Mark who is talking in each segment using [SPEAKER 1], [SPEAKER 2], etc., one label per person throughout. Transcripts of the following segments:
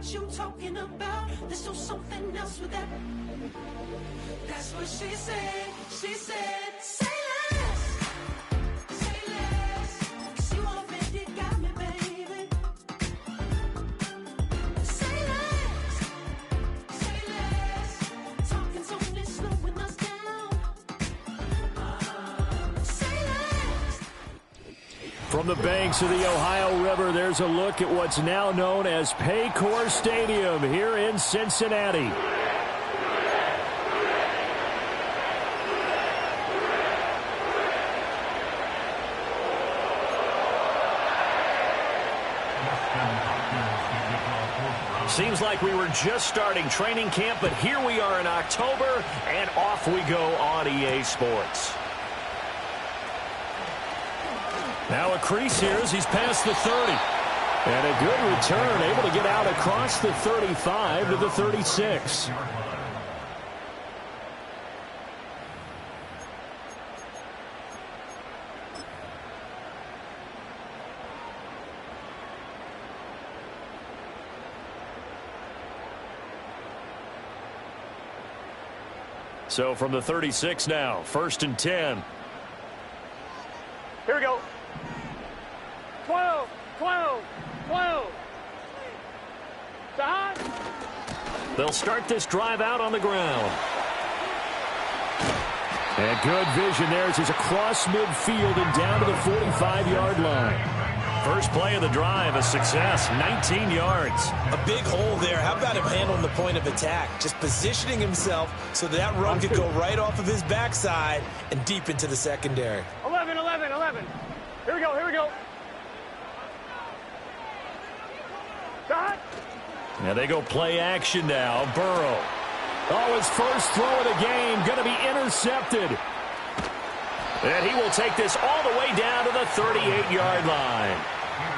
[SPEAKER 1] what you talking about. There's no something else with that. That's what she said. She said, say less. Say less. 'Cause you already got me, baby. Say less. Say less. Talking's only slowing us down. Say less.
[SPEAKER 2] From the banks of the Ohio River, there's a look at what's now known as Paycor Stadium here in Cincinnati. Seems like we were just starting training camp, but here we are in October, and off we go on EA Sports. Now a crease here as he's past the 30. And a good return, able to get out across the 35 to the 36. So from the 36 now, 1st and 10.
[SPEAKER 3] Here we go. 12, 12, 12. Behind.
[SPEAKER 2] They'll start this drive out on the ground. And good vision there as he's across midfield and down to the 45-yard line. First play of the drive, a success, 19 yards.
[SPEAKER 4] A big hole there. How about him handling the point of attack? Just positioning himself so that run could go right off of his backside and deep into the secondary.
[SPEAKER 3] 11, 11, 11. Here we go, here we go. Dot.
[SPEAKER 2] Now they go play action now. Burrow. Oh, his first throw of the game going to be intercepted. And he will take this all the way down to the 38-yard line.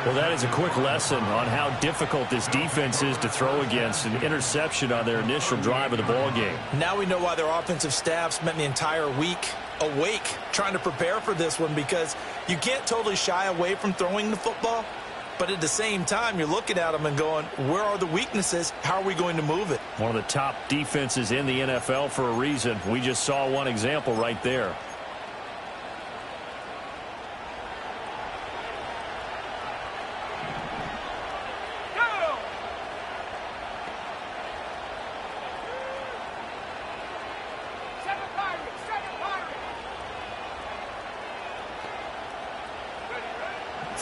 [SPEAKER 2] Well, that is a quick lesson on how difficult this defense is to throw against. An interception on their initial drive of the ball game.
[SPEAKER 4] Now we know why their offensive staff spent the entire week awake trying to prepare for this one, because you can't totally shy away from throwing the football. But at the same time, you're looking at them and going, where are the weaknesses? How are we going to move it?
[SPEAKER 2] One of the top defenses in the NFL for a reason. We just saw one example right there.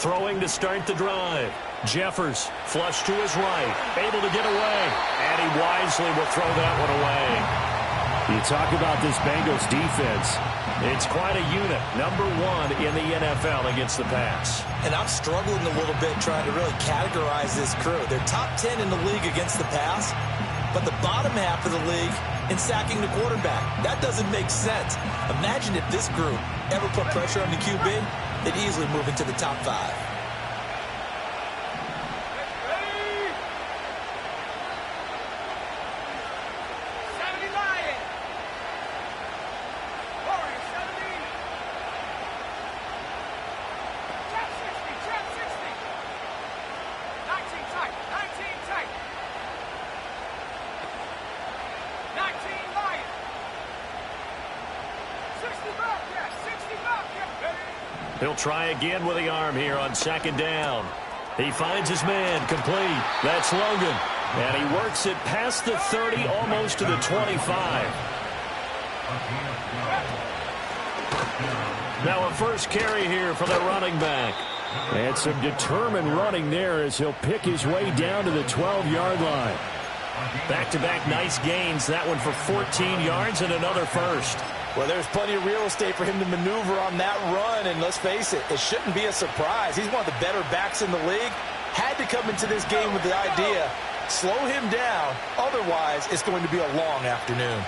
[SPEAKER 2] Throwing to start the drive. Jeffers, flush to his right, able to get away, and he wisely will throw that one away. You talk about this Bengals defense. It's quite a unit, #1 in the NFL against the pass.
[SPEAKER 4] And I'm struggling a little bit trying to really categorize this crew. They're top 10 in the league against the pass, but the bottom half of the league in sacking the quarterback. That doesn't make sense. Imagine if this group ever put pressure on the QB, they'd easily move into the top 5.
[SPEAKER 2] He'll try again with the arm here on 2nd down. He finds his man, complete. That's Logan. And he works it past the 30, almost to the 25. Now a first carry here for the running back. And some determined running there as he'll pick his way down to the 12-yard line. Back-to-back nice gains. That one for 14 yards and another first.
[SPEAKER 4] Well, there's plenty of real estate for him to maneuver on that run, and let's face it, it shouldn't be a surprise. He's one of the better backs in the league. Had to come into this game with the idea, slow him down, otherwise it's going to be a long afternoon.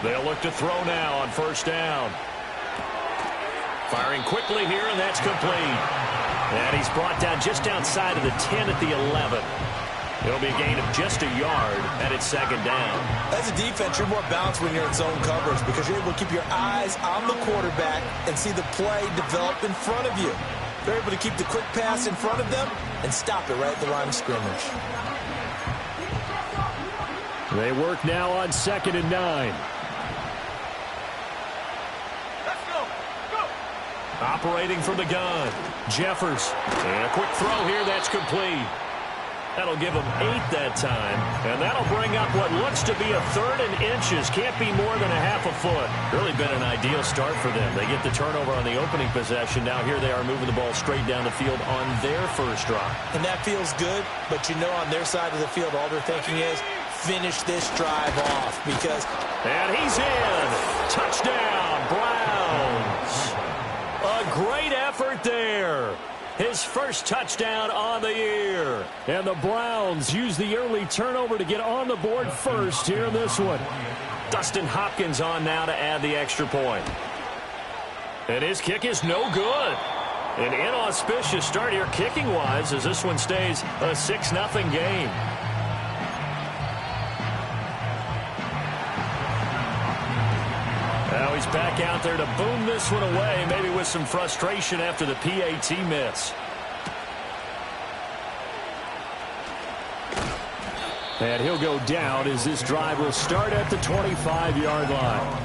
[SPEAKER 2] They'll look to throw now on 1st down. Firing quickly here, and that's complete. And he's brought down just outside of the 10 at the 11. It'll be a gain of just a yard, and it's second down.
[SPEAKER 4] As a defense, you're more balanced when you're in zone coverage because you're able to keep your eyes on the quarterback and see the play develop in front of you. They're able to keep the quick pass in front of them and stop it right at the line of scrimmage.
[SPEAKER 2] They work now on 2nd and 9.
[SPEAKER 3] Let's go. Go.
[SPEAKER 2] Operating from the gun, Jeffers. And a quick throw here, that's complete. That'll give them 8 that time, and that'll bring up what looks to be a 3rd and inches. Can't be more than a half a foot. Really been an ideal start for them. They get the turnover on the opening possession. Now here they are moving the ball straight down the field on their first drive.
[SPEAKER 4] And that feels good, but you know on their side of the field, all they're thinking is finish this drive off because...
[SPEAKER 2] And he's in. Touchdown, Browns. A great effort there. His first touchdown on the year. And the Browns use the early turnover to get on the board first here in this one. Dustin Hopkins on now to add the extra point. And his kick is no good. An inauspicious start here kicking-wise as this one stays a 6-0 game. Now he's back out there to boom this one away, maybe with some frustration after the PAT miss. And he'll go down as this drive will start at the 25-yard line.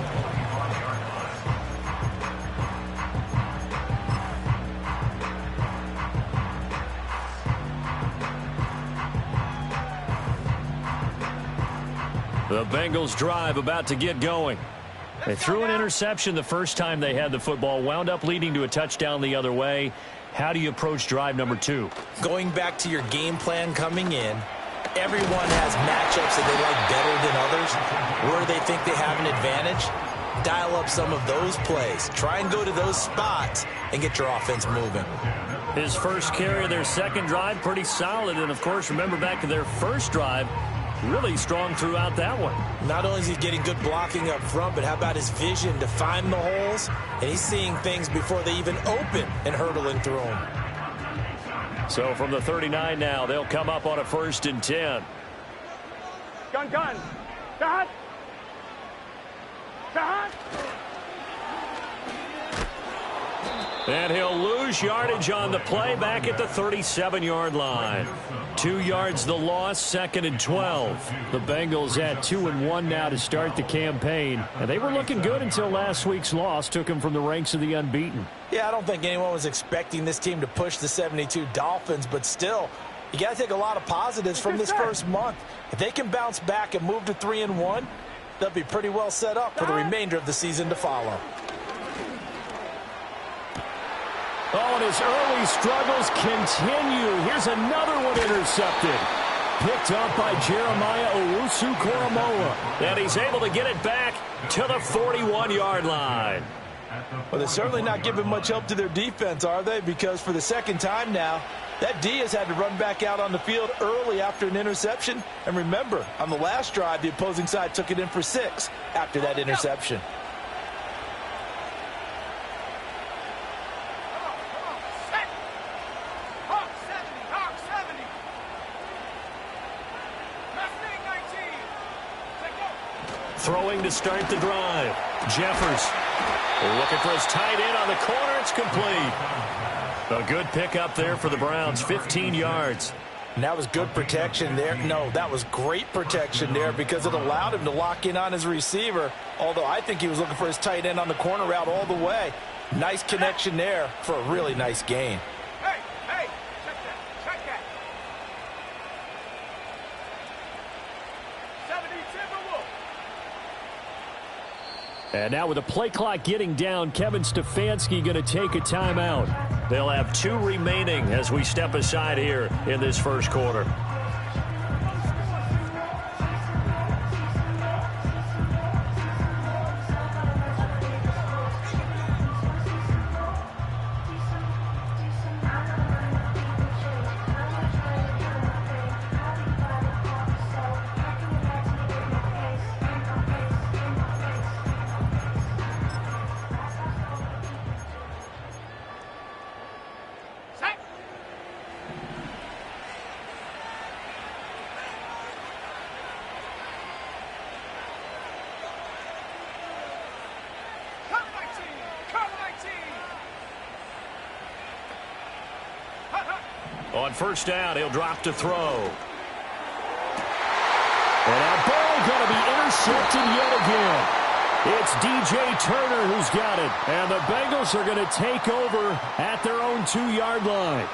[SPEAKER 2] The Bengals drive about to get going. They threw an interception the first time they had the football, wound up leading to a touchdown the other way. How do you approach drive number 2?
[SPEAKER 4] Going back to your game plan coming in, everyone has matchups that they like better than others. Where they think they have an advantage, dial up some of those plays. Try and go to those spots and get your offense moving.
[SPEAKER 2] His first carry of their second drive, pretty solid. And, of course, remember back to their first drive, really strong throughout that one.
[SPEAKER 4] Not only is he getting good blocking up front, but how about his vision to find the holes? And he's seeing things before they even open and hurdling through them.
[SPEAKER 2] So from the 39 now, they'll come up on a 1st and 10.
[SPEAKER 3] Gun. Dot. Dot.
[SPEAKER 2] And he'll lose yardage on the play back at the 37-yard line. 2 yards the loss, 2nd and 12. The Bengals at 2-1 now to start the campaign. And they were looking good until last week's loss took them from the ranks of the unbeaten.
[SPEAKER 4] Yeah, I don't think anyone was expecting this team to push the 72 Dolphins, but still, you got to take a lot of positives from this first month. If they can bounce back and move to 3-1, they'll be pretty well set up for the remainder of the season to follow.
[SPEAKER 2] Oh, and his early struggles continue. Here's another one intercepted. Picked up by Jeremiah Owusu-Koramoah. And he's able to get it back to the 41-yard line.
[SPEAKER 4] Well, they're certainly not giving much help to their defense, are they? Because for the second time now, that D has had to run back out on the field early after an interception. And remember, on the last drive, the opposing side took it in for 6 after that interception.
[SPEAKER 2] Throwing to start the drive. Jeffers looking for his tight end on the corner. It's complete. A good pickup there for the Browns, 15 yards.
[SPEAKER 4] And that was good protection there. No, that was great protection there because it allowed him to lock in on his receiver, although I think he was looking for his tight end on the corner route all the way. Nice connection there for a really nice gain.
[SPEAKER 3] Hey, check that. 70 Timberwolves.
[SPEAKER 2] And now with the play clock getting down, Kevin Stefanski going to take a timeout. They'll have 2 remaining as we step aside here in this first quarter. On first down, he'll drop to throw. And now Burrow going to be intercepted yet again. It's DJ Turner who's got it. And the Bengals are going to take over at their own 2-yard line.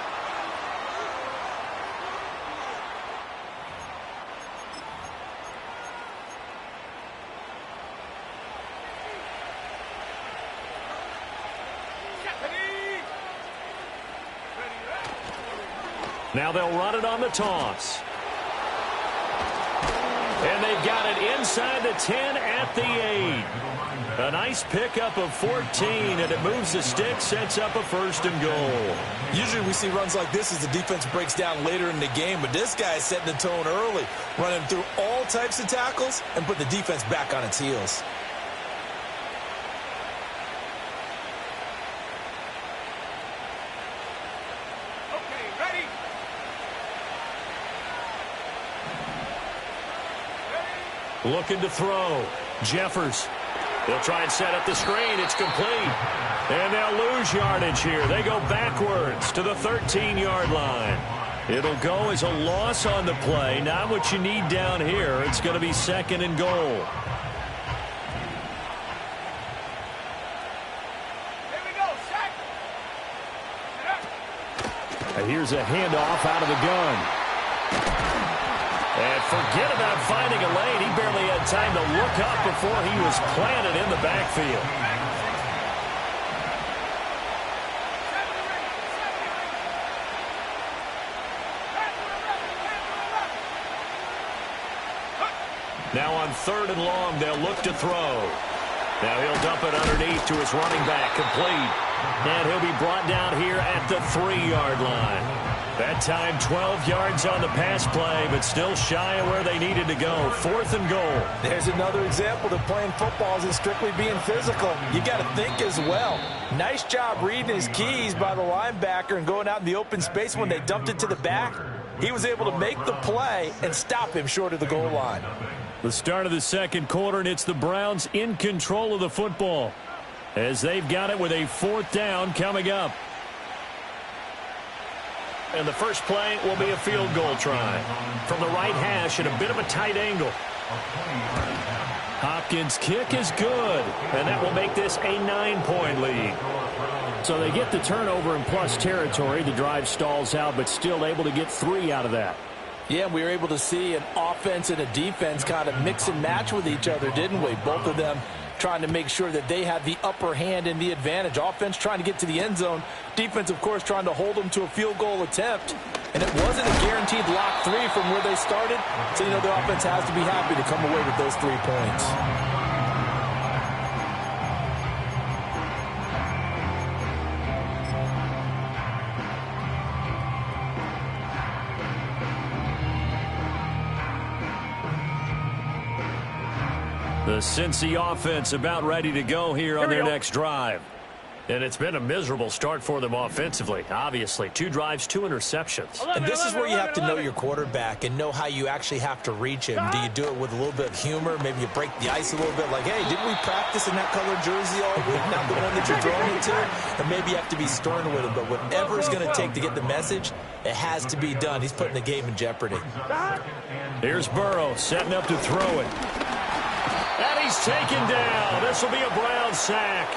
[SPEAKER 2] Now they'll run it on the toss. And they've got it inside the 10 at the 8. A nice pickup of 14, and it moves the stick, sets up a 1st and goal.
[SPEAKER 4] Usually we see runs like this as the defense breaks down later in the game, but this guy is setting the tone early, running through all types of tackles and put the defense back on its heels.
[SPEAKER 3] Okay, ready?
[SPEAKER 2] Looking to throw. Jeffers. They'll try and set up the screen. It's complete. And they'll lose yardage here. They go backwards to the 13-yard line. It'll go as a loss on the play. Not what you need down here. It's going to be 2nd and goal.
[SPEAKER 3] Here we go, sack.
[SPEAKER 2] And here's a handoff out of the gun. And forget about finding a lane. He barely had time to look up before he was planted in the backfield. Now on 3rd and long, they'll look to throw. Now he'll dump it underneath to his running back, complete. And he'll be brought down here at the 3-yard line. That time 12 yards on the pass play, but still shy of where they needed to go. 4th and goal.
[SPEAKER 4] There's another example that playing football isn't strictly being physical. You got to think as well. Nice job reading his keys by the linebacker and going out in the open space when they dumped it to the back. He was able to make the play and stop him short of the goal line.
[SPEAKER 2] The start of the 2nd quarter, and it's the Browns in control of the football as they've got it with a 4th down coming up. And the first play will be a field goal try from the right hash at a bit of a tight angle. Hopkins' kick is good, and that will make this a 9-point lead. So they get the turnover in plus territory. The drive stalls out, but still able to get 3 out of that.
[SPEAKER 4] Yeah, we were able to see an offense and a defense kind of mix and match with each other, didn't we? Both of them trying to make sure that they had the upper hand and the advantage. Offense trying to get to the end zone. Defense, of course, trying to hold them to a field goal attempt. And it wasn't a guaranteed lock 3 from where they started. So, you know, the offense has to be happy to come away with those 3 points.
[SPEAKER 2] The Cincy offense about ready to go here on their next drive. And it's been a miserable start for them offensively, obviously. 2 drives, 2 interceptions.
[SPEAKER 4] And this is where you have to know your quarterback and know how you actually have to reach him. Do you do it with a little bit of humor? Maybe you break the ice a little bit like, hey, didn't we practice in that colored jersey all week, not the one that you're throwing it to? And maybe you have to be stern with him. But whatever it's going to take to get the message, it has to be done. He's putting the game in jeopardy.
[SPEAKER 2] Here's Burrow setting up to throw it. And he's taken down. This will be a Brown sack.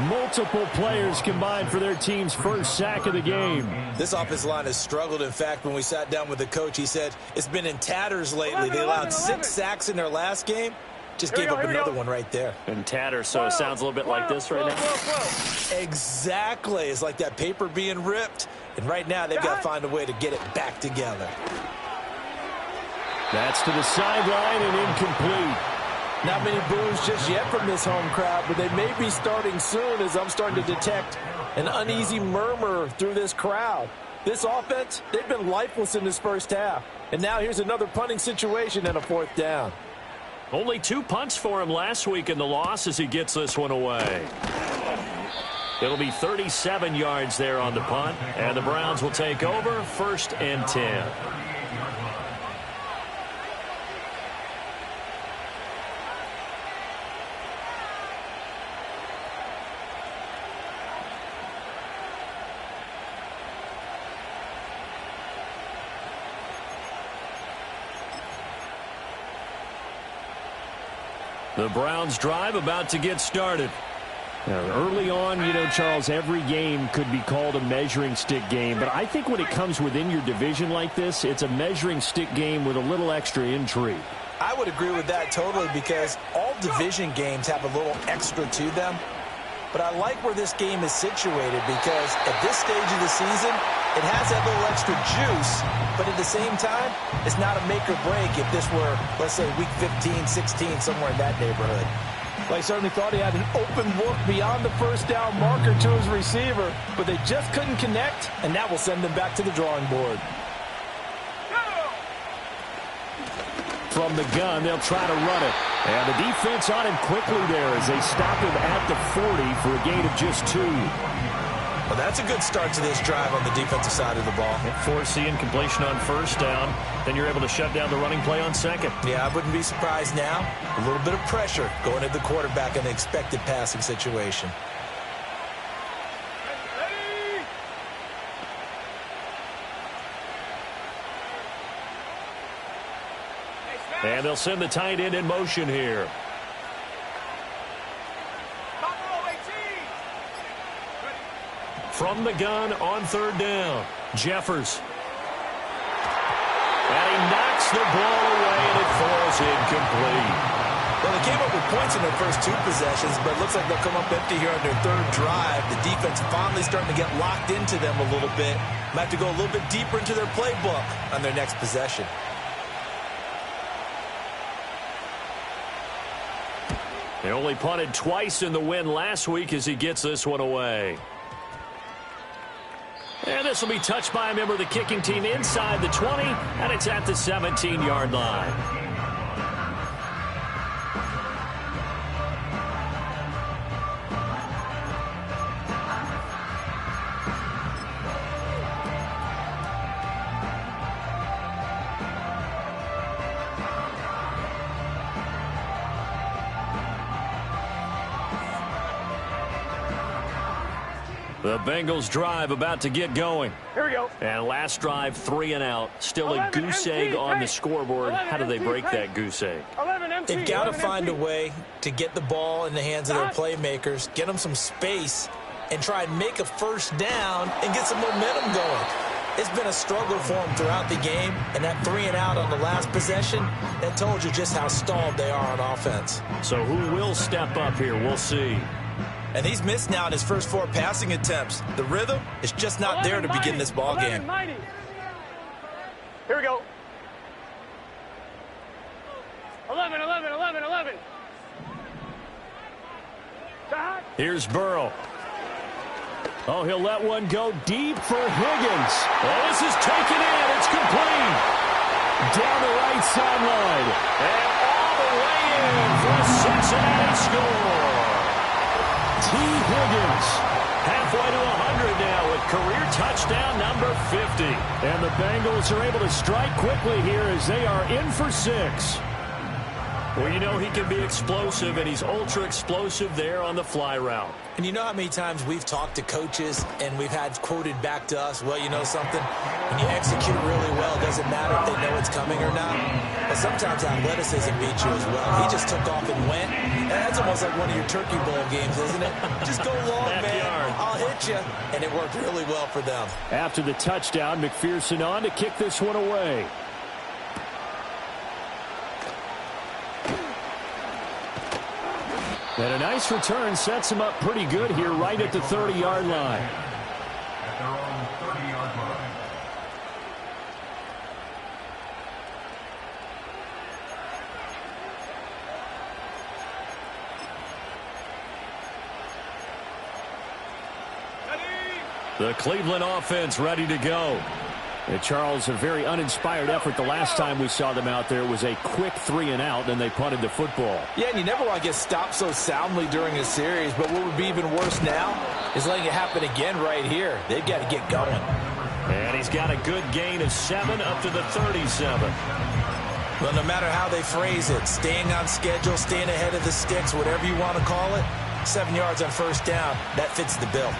[SPEAKER 2] Multiple players combined for their team's first sack of the game.
[SPEAKER 4] This offensive line has struggled. In fact, when we sat down with the coach, he said it's been in tatters lately. They allowed 6 sacks in their last game. Just gave up another one right there.
[SPEAKER 2] In tatters, so it sounds a little bit like this right now.
[SPEAKER 4] Exactly. It's like that paper being ripped. And right now, they've got to find a way to get it back together.
[SPEAKER 2] That's to the sideline and incomplete.
[SPEAKER 4] Not many boos just yet from this home crowd, but they may be starting soon as I'm starting to detect an uneasy murmur through this crowd. This offense, they've been lifeless in this first half. And now here's another punting situation and a 4th down.
[SPEAKER 2] Only 2 punts for him last week in the loss as he gets this one away. It'll be 37 yards there on the punt, and the Browns will take over 1st and 10. The Browns drive about to get started. Now, early on, you know, Charles, every game could be called a measuring stick game. But I think when it comes within your division like this, it's a measuring stick game with a little extra intrigue.
[SPEAKER 4] I would agree with that totally because all division games have a little extra to them. But I like where this game is situated because at this stage of the season, it has that little extra juice. But at the same time, it's not a make or break if this were, let's say, week 15, 16, somewhere in that neighborhood.
[SPEAKER 5] Well, he certainly thought he had an open look beyond the first down marker to his receiver, but they just couldn't connect,
[SPEAKER 4] and that will send them back to the drawing board.
[SPEAKER 2] From the gun, they'll try to run it. And the defense on him quickly there as they stop him at the 40 for a gain of just 2.
[SPEAKER 4] Well, that's a good start to this drive on the defensive side of the ball.
[SPEAKER 2] Forcing completion on first down. Then you're able to shut down the running play on second.
[SPEAKER 4] Yeah, I wouldn't be surprised now. A little bit of pressure going at the quarterback in the expected passing situation.
[SPEAKER 2] And they'll send the tight end in motion here. From the gun on third down, Jeffers. And he knocks the ball away, and it falls incomplete.
[SPEAKER 4] Well, they came up with points in their first 2 possessions, but it looks like they'll come up empty here on their third drive. The defense finally starting to get locked into them a little bit. Might have to go a little bit deeper into their playbook on their next possession.
[SPEAKER 2] They only punted twice in the win last week as he gets this one away. And this will be touched by a member of the kicking team inside the 20, and it's at the 17-yard line. The Bengals drive about to get going.
[SPEAKER 3] Here we go.
[SPEAKER 2] And last drive, 3 and out. Still a goose egg on the scoreboard. How do they break that goose egg?
[SPEAKER 4] They've got to find a way to get the ball in the hands of their playmakers, get them some space, and try and make a first down and get some momentum going. It's been a struggle for them throughout the game, and that 3 and out on the last possession, that told you just how stalled they are on offense.
[SPEAKER 2] So who will step up here? We'll see.
[SPEAKER 4] And he's missed now in his first 4 passing attempts. The rhythm is just not there to begin this ball game.
[SPEAKER 3] Here we go. 11, 11, 11, 11.
[SPEAKER 2] Here's Burrow. Oh, he'll let one go deep for Higgins. Oh, this is taken in. It's complete. Down the right sideline. And all the way in for a Cincinnati score. T. Higgins, halfway to 100 now with career touchdown number 50. And the Bengals are able to strike quickly here as they are in for 6. Well, you know he can be explosive, and he's ultra-explosive there on the fly route.
[SPEAKER 4] And you know how many times we've talked to coaches and we've had quoted back to us, well, you know something? When you execute really well, it doesn't matter if they know it's coming or not. But sometimes athleticism beats you as well. He just took off and went. And that's almost like one of your Turkey Bowl games, isn't it? Just go long, man. I'll hit you. And it worked really well for them.
[SPEAKER 2] After the touchdown, McPherson on to kick this one away. And a nice return sets him up pretty good here right at the 30-yard line.
[SPEAKER 6] At their own 30-yard line.
[SPEAKER 2] The Cleveland offense ready to go. And Charles, a very uninspired effort the last time we saw them out there. It was a quick 3 and out, and they punted the football.
[SPEAKER 5] Yeah, and you never want to get stopped so soundly during a series, but what would be even worse now is letting it happen again right here. They've got to get going.
[SPEAKER 2] And he's got a good gain of 7 up to the 37.
[SPEAKER 4] Well, no matter how they phrase it, staying on schedule, staying ahead of the sticks, whatever you want to call it, 7 yards on first down, that fits the bill.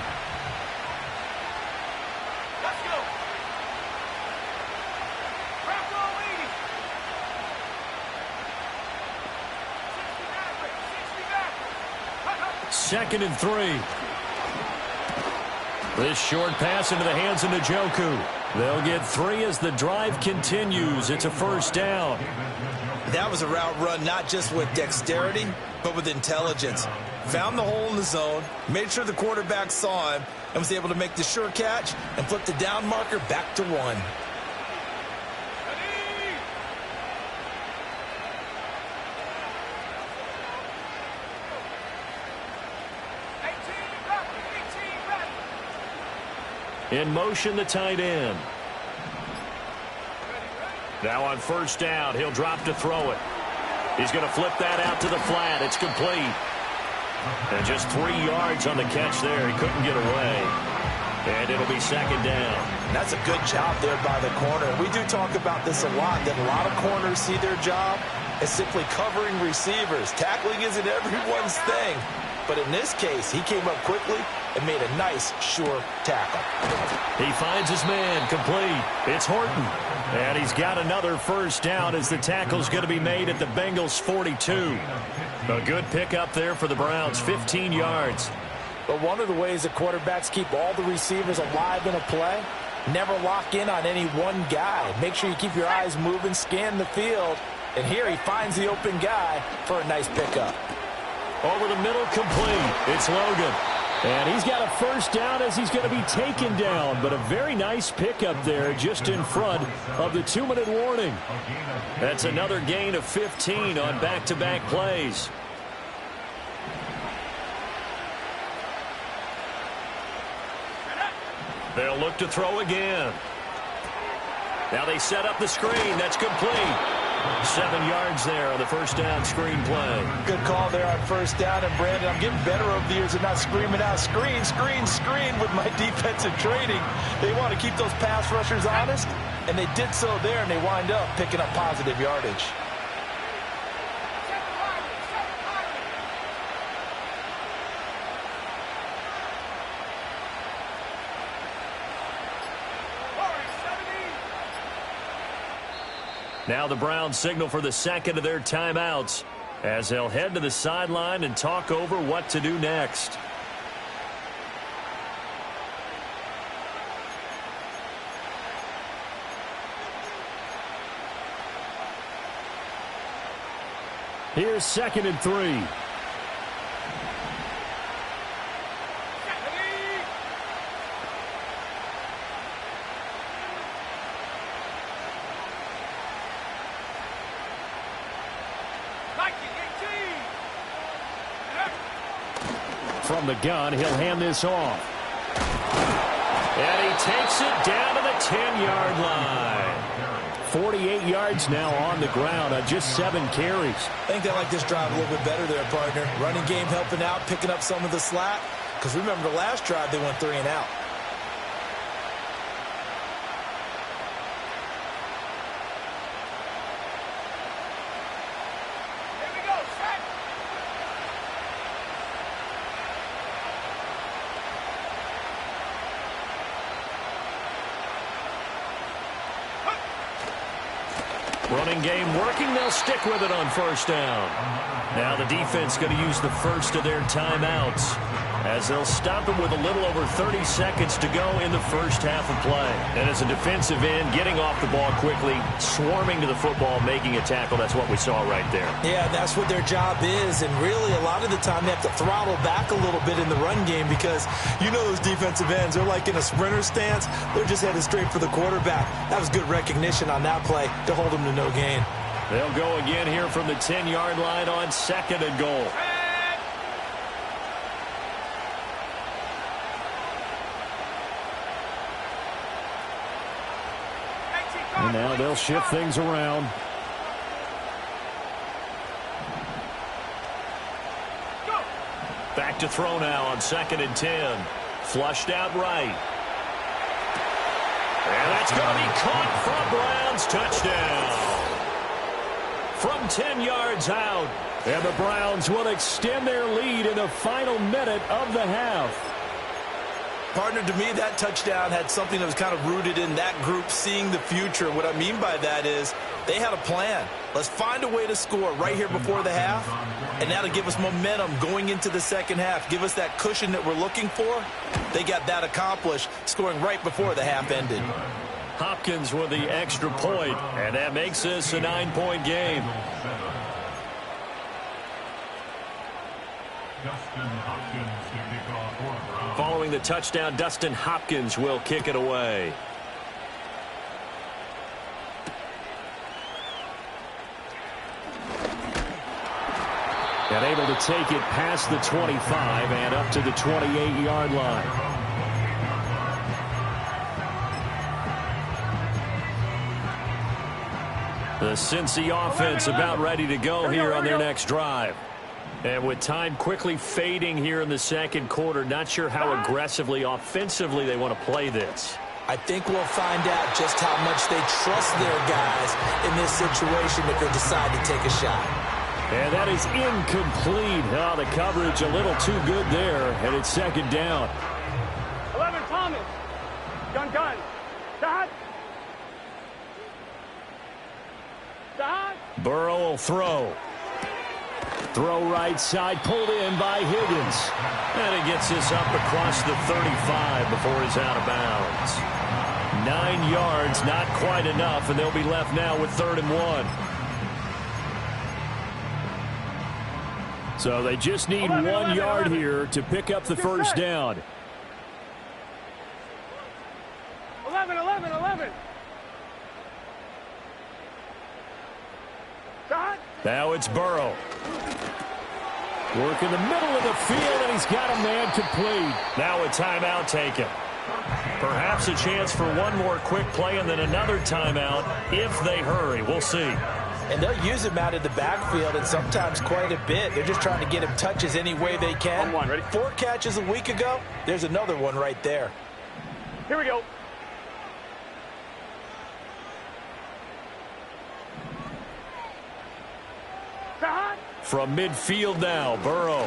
[SPEAKER 2] 2nd and 3. This short pass into the hands of Njoku. They'll get 3 as the drive continues. It's a 1st down.
[SPEAKER 4] That was a route run not just with dexterity, but with intelligence. Found the hole in the zone, made sure the quarterback saw him, and was able to make the sure catch and flip the down marker back to 1.
[SPEAKER 2] In motion, the tight end. Now on 1st down, he'll drop to throw it. He's going to flip that out to the flat. It's complete. And just 3 yards on the catch there. He couldn't get away. And it'll be 2nd down.
[SPEAKER 4] That's a good job there by the corner. We do talk about this a lot, that a lot of corners see their job as simply covering receivers. Tackling isn't everyone's thing. But in this case, he came up quickly and made a nice, sure tackle.
[SPEAKER 2] He finds his man complete. It's Horton. And he's got another 1st down as the tackle's going to be made at the Bengals' 42. A good pickup there for the Browns, 15 yards.
[SPEAKER 5] But one of the ways that quarterbacks keep all the receivers alive in a play, never lock in on any one guy. Make sure you keep your eyes moving, scan the field. And here he finds the open guy for a nice pickup.
[SPEAKER 2] Over the middle, complete. It's Logan. And he's got a 1st down as he's going to be taken down. But a very nice pickup there just in front of the 2-minute warning. That's another gain of 15 on back-to-back plays. They'll look to throw again. Now they set up the screen. That's complete. 7 yards there on the 1st down screen play.
[SPEAKER 4] Good call there on 1st down. And, Brandon, I'm getting better over the years of not screaming out, screen, screen, screen with my defensive training. They want to keep those pass rushers honest, and they did so there, and they wind up picking up positive yardage.
[SPEAKER 2] Now the Browns signal for the 2nd of their timeouts as they'll head to the sideline and talk over what to do next. Here's 2nd and 3. From the gun, he'll hand this off. And he takes it down to the 10-yard line. 48 yards now on the ground on just 7 carries.
[SPEAKER 4] I think they like this drive a little bit better there, partner. Running game helping out, picking up some of the slack. Because remember, the last drive, they went 3 and out.
[SPEAKER 2] Running game working. They'll stick with it on 1st down. Now the defense going to use the 1st of their timeouts as they'll stop them with a little over 30 seconds to go in the 1st half of play. And as a defensive end, getting off the ball quickly, swarming to the football, making a tackle. That's what we saw right there.
[SPEAKER 4] Yeah, that's what their job is. And really, a lot of the time, they have to throttle back a little bit in the run game because you know those defensive ends, they're like in a sprinter stance. They're just headed straight for the quarterback. That was good recognition on that play to hold them to no gain.
[SPEAKER 2] They'll go again here from the 10-yard line on 2nd and goal. And now they'll shift things around. Back to throw now on 2nd and 10. Flushed out right. And that's going to be caught for Browns touchdown. From 10 yards out. And the Browns will extend their lead in the final minute of the half.
[SPEAKER 4] Partner, to me, that touchdown had something that was kind of rooted in that group seeing the future. What I mean by that is they had a plan. Let's find a way to score right here before the half, and that'll give us momentum going into the second half, give us that cushion that we're looking for. They got that accomplished, scoring right before the half ended.
[SPEAKER 2] Hopkins with the extra point, and that makes this a 9-point game. Following the touchdown, Dustin Hopkins will kick it away. And able to take it past the 25 and up to the 28-yard line. The Cincy offense about ready to go here on their next drive. And with time quickly fading here in the second quarter, not sure how aggressively, offensively they want to play this.
[SPEAKER 4] I think we'll find out just how much they trust their guys in this situation if they decide to take a shot.
[SPEAKER 2] And that is incomplete. Oh, the coverage a little too good there, and it's second down.
[SPEAKER 3] 11, Thomas. Gun. Dot.
[SPEAKER 2] Burrow will throw. Throw right side, pulled in by Higgins. And it gets this up across the 35 before he's out of bounds. 9 yards, not quite enough, and they'll be left now with 3rd and 1. So they just need 1 yard here to pick up the first down.
[SPEAKER 3] 11. Dot.
[SPEAKER 2] Now it's Burrow. Work in the middle of the field, and he's got a man complete. Now a timeout taken. Perhaps a chance for one more quick play and then another timeout if they hurry. We'll see.
[SPEAKER 5] And they'll use him out of the backfield, and sometimes quite a bit. They're just trying to get him touches any way they can.
[SPEAKER 3] 1-1, ready?
[SPEAKER 5] 4 catches a week ago. There's another one right there.
[SPEAKER 3] Here we go. Dot.
[SPEAKER 2] From midfield now, Burrow.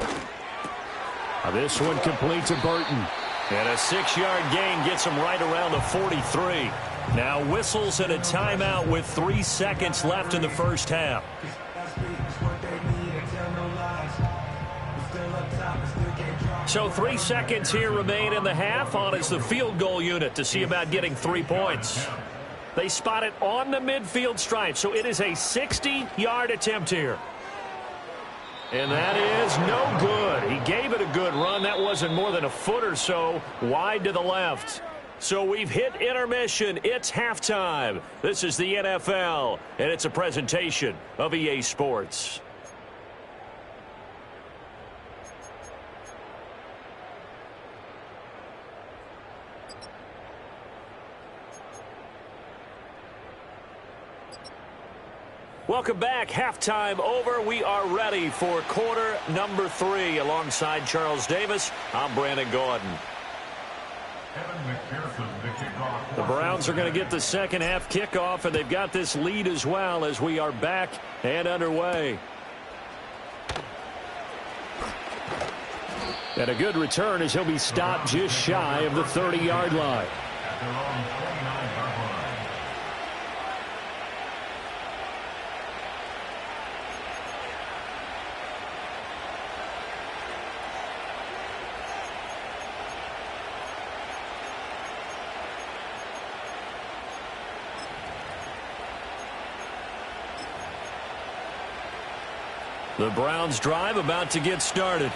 [SPEAKER 2] Now this one complete to Burton. And a 6-yard gain gets him right around the 43. Now whistles and a timeout with 3 seconds left in the first half. So 3 seconds here remain in the half. On is the field goal unit to see about getting 3 points. They spot it on the midfield stripe, so it is a 60-yard attempt here. And that is no good. He gave it a good run. That wasn't more than a foot or so wide to the left. So we've hit intermission. It's halftime. This is the NFL, and it's a presentation of EA Sports. Welcome back. Halftime over. We are ready for quarter number 3. Alongside Charles Davis, I'm Brandon Gordon. The Browns are going to get the second half kickoff, and they've got this lead as well as we are back and underway. And a good return as he'll be stopped just shy of the 30-yard line. The Browns drive about to get started.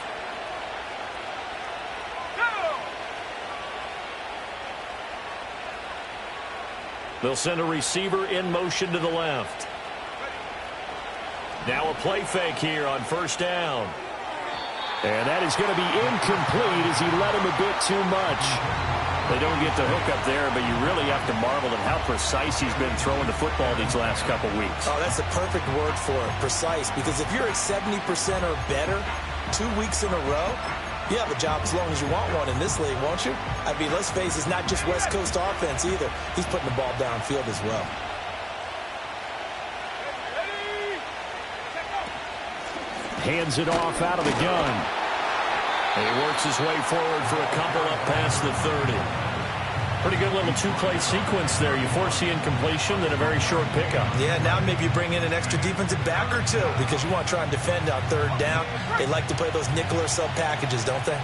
[SPEAKER 2] They'll send a receiver in motion to the left. Now a play fake here on first down. And that is going to be incomplete as he let him a bit too much. They don't get the hook up there, but you really have to marvel at how precise he's been throwing the football these last couple weeks.
[SPEAKER 4] Oh, that's the perfect word for it, precise, because if you're at 70% or better 2 weeks in a row, you have a job as long as you want one in this league, won't you? I mean, let's face it, it's not just West Coast offense either. He's putting the ball downfield as well.
[SPEAKER 2] Hands it off out of the gun. And he works his way forward for a couple up past the 30. Pretty good little two-play sequence there. You force the incompletion, then a very short pickup.
[SPEAKER 4] Yeah, now maybe you bring in an extra defensive back or two because you want to try and defend on third down. They like to play those nickel or sub packages, don't they?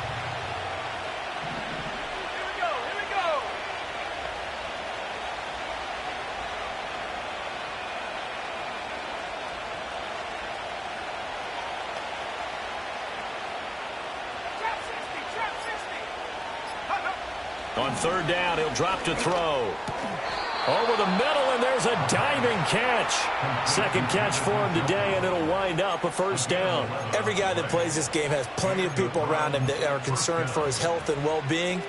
[SPEAKER 2] On third down, he'll drop to throw. Over the middle, and there's a diving catch. Second catch for him today, and it'll wind up a first down.
[SPEAKER 4] Every guy that plays this game has plenty of people around him that are concerned for his health and well-being.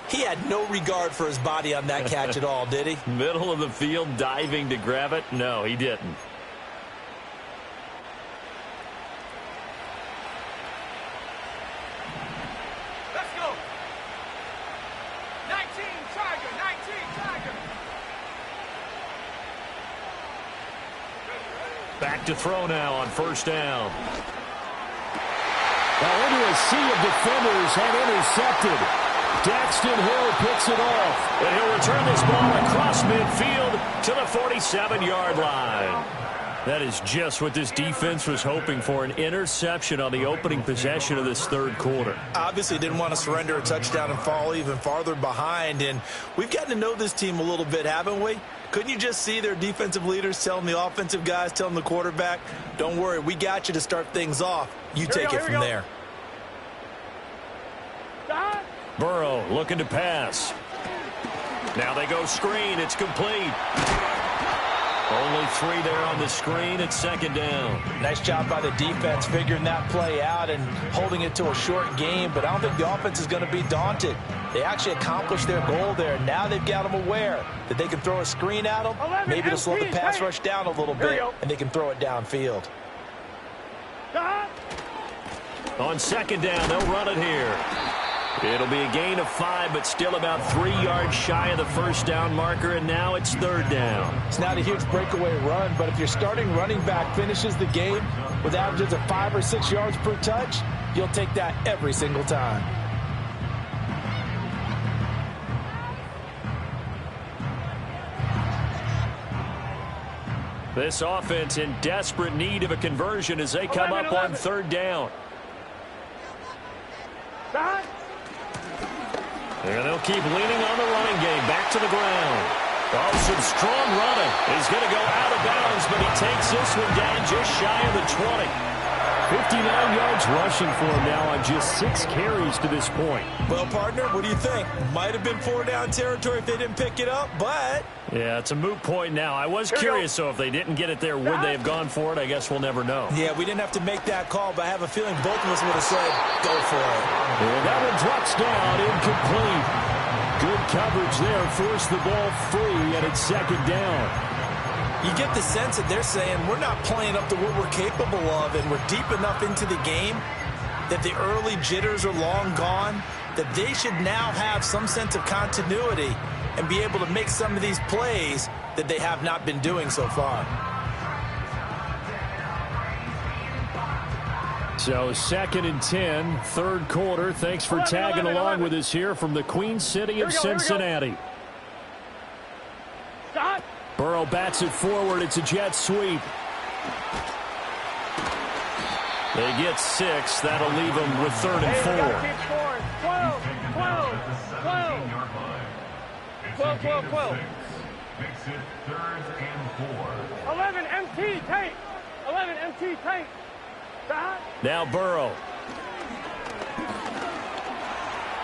[SPEAKER 4] He had no regard for his body on that catch at all, did he?
[SPEAKER 2] Middle of the field, diving to grab it? No, he didn't. Back to throw now on first down.
[SPEAKER 7] Now into a sea of defenders and intercepted. Daxton Hill picks it off.
[SPEAKER 2] And he'll return this ball across midfield to the 47-yard line. That is just what this defense was hoping for, an interception on the opening possession of this third quarter.
[SPEAKER 4] Obviously didn't want to surrender a touchdown and fall even farther behind. And we've gotten to know this team a little bit, haven't we? Couldn't you just see their defensive leaders telling the offensive guys, telling the quarterback, don't worry, we got you to start things off. You take it from there.
[SPEAKER 2] Burrow looking to pass. Now they go screen. It's complete. Only 3 there on the screen at second down.
[SPEAKER 5] Nice job by the defense figuring that play out and holding it to a short game, but I don't think the offense is going to be daunted. They actually accomplished their goal there. Now they've got them aware that they can throw a screen at them, maybe to slow the pass rush down a little bit, and they can throw it downfield.
[SPEAKER 2] On second down, they'll run it here. It'll be a gain of 5, but still about 3 yards shy of the first down marker, and now it's third down.
[SPEAKER 5] It's not a huge breakaway run, but if your starting running back finishes the game with averages of 5 or 6 yards per touch, you'll take that every single time.
[SPEAKER 2] This offense in desperate need of a conversion as they come up on third down. And they'll keep leaning on the running game. Back to the ground. Oh, some strong running. He's going to go out of bounds, but he takes this one down just shy of the 20.
[SPEAKER 7] 59 yards rushing for him now on just 6 carries to this point.
[SPEAKER 4] Well, partner, what do you think? Might have been 4 down territory if they didn't pick it up, but...
[SPEAKER 2] Yeah, it's a moot point now. I was curious, so if they didn't get it there, would they have gone for it? I guess we'll never know.
[SPEAKER 4] Yeah, we didn't have to make that call, but I have a feeling both of us would have said, go for it.
[SPEAKER 7] And that one drops down, incomplete. Good coverage there, forced the ball free, and it's second down.
[SPEAKER 4] You get the sense that they're saying we're not playing up to what we're capable of, and we're deep enough into the game that the early jitters are long gone, that they should now have some sense of continuity and be able to make some of these plays that they have not been doing so far.
[SPEAKER 7] So second and 10, third quarter. Thanks for tagging along with us here from the Queen City of Cincinnati. Burrow bats it forward. It's a jet sweep.
[SPEAKER 2] They get 6. That'll leave them with third and 4.
[SPEAKER 3] 12.
[SPEAKER 6] Makes it third and 4.
[SPEAKER 3] 11 MT tank. 11 MT tank.
[SPEAKER 2] Now Burrow.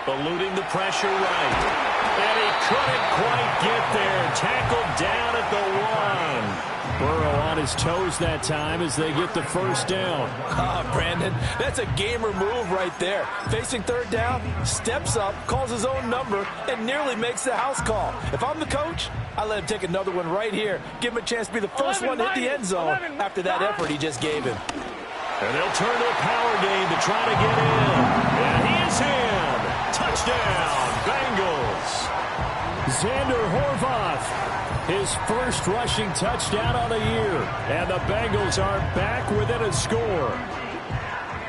[SPEAKER 2] Eluding the pressure right. And he couldn't quite get there. Tackled down at the 1.
[SPEAKER 7] Burrow on his toes that time as they get the first down.
[SPEAKER 5] Brandon, that's a gamer move right there. Facing third down, steps up, calls his own number, and nearly makes the house call. If I'm the coach, I let him take another one right here. Give him a chance to be the first one to hit the end zone after that effort he just gave him.
[SPEAKER 2] And they'll turn to a power game to try to get in. And he is in. Touchdown, Bengals.
[SPEAKER 7] Xander Horvath, his first rushing touchdown on the year. And the Bengals are back within a score.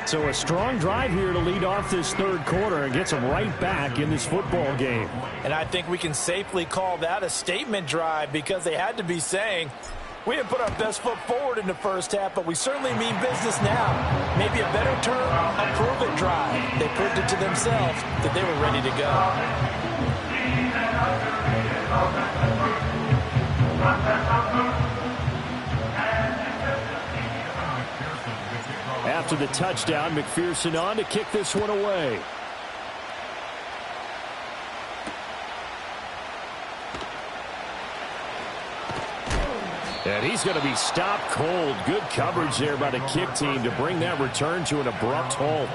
[SPEAKER 7] So a strong drive here to lead off this third quarter and gets them right back in this football game.
[SPEAKER 5] And I think we can safely call that a statement drive because they had to be saying, we didn't put our best foot forward in the first half, but we certainly mean business now. Maybe a better term, a prove-it drive. They proved it to themselves that they were ready to go.
[SPEAKER 7] After the touchdown, McPherson on to kick this one away. And he's going to be stopped cold. Good coverage there by the kick team to bring that return to an abrupt halt.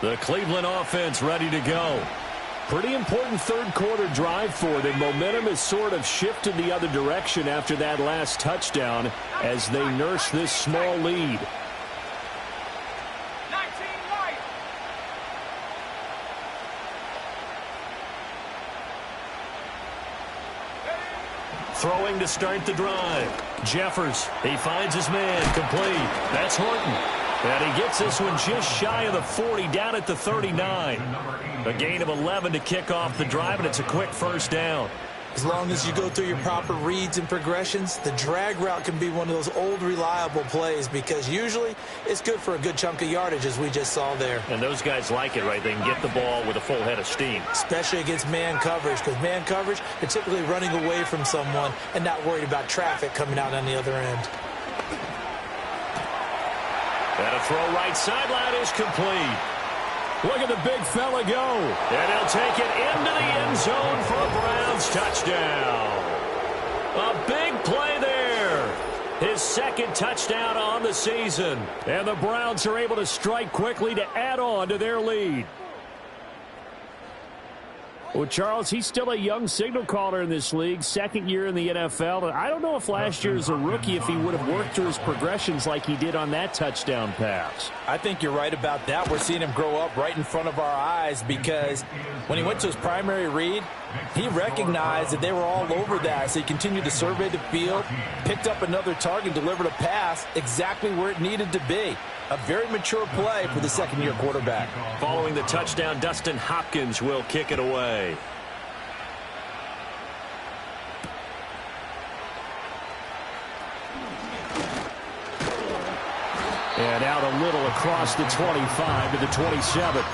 [SPEAKER 7] The Cleveland offense ready to go. Pretty important third quarter drive for them. Momentum has sort of shifted the other direction after that last touchdown as they nurse this small lead. Throwing to start the drive. Jeffers, he finds his man, complete. That's Horton. And he gets this one just shy of the 40, down at the 39. A gain of 11 to kick off the drive, and it's a quick first down.
[SPEAKER 4] As long as you go through your proper reads and progressions, the drag route can be one of those old reliable plays because usually it's good for a good chunk of yardage, as we just saw there.
[SPEAKER 2] And those guys like it, right? They can get the ball with a full head of steam.
[SPEAKER 4] Especially against man coverage, because man coverage, they're typically running away from someone and not worried about traffic coming out on the other end.
[SPEAKER 2] And a throw right sideline is complete.
[SPEAKER 7] Look at the big fella go.
[SPEAKER 2] And he'll take it into the end zone for a Browns touchdown. A big play there. His second touchdown on the season.
[SPEAKER 7] And the Browns are able to strike quickly to add on to their lead. Well, Charles, he's still a young signal caller in this league, second year in the NFL. And I don't know if last year as a rookie if he would have worked through his progressions like he did on that touchdown pass.
[SPEAKER 5] I think you're right about that. We're seeing him grow up right in front of our eyes because when he went to his primary read, he recognized that they were all over that. So he continued to survey the field, picked up another target, delivered a pass exactly where it needed to be. A very mature play for the second-year quarterback.
[SPEAKER 2] Following the touchdown, Dustin Hopkins will kick it away.
[SPEAKER 7] And out a little across the 25 to the 27.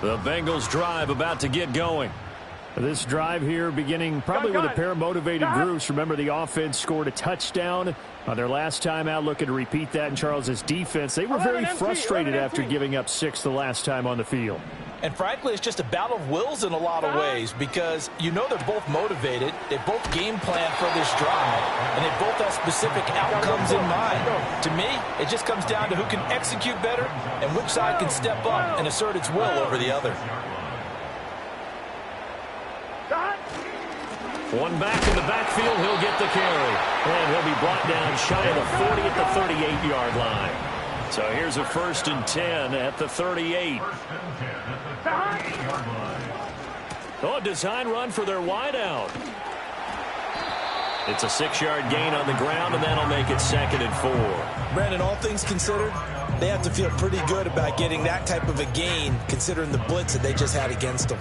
[SPEAKER 2] The Bengals drive about to get going.
[SPEAKER 7] This drive here beginning probably with a pair of motivated groups. Remember, the offense scored a touchdown on their last time out. Looking to repeat that in Charles's defense. They were very frustrated after giving up 6 the last time on the field.
[SPEAKER 5] And frankly, it's just a battle of wills in a lot of ways because you know they're both motivated. They both game plan for this drive, and they both have specific outcomes in mind. To me, it just comes down to who can execute better and which side can step up and assert its will over the other.
[SPEAKER 2] One back in the backfield, he'll get the carry. And he'll be brought down shy of the 40 at the 38-yard line. So here's a 1st and 10 at the 38. Oh, design run for their wideout. It's a 6-yard gain on the ground, and that'll make it 2nd and 4.
[SPEAKER 4] Brandon, all things considered, they have to feel pretty good about getting that type of a gain considering the blitz that they just had against them.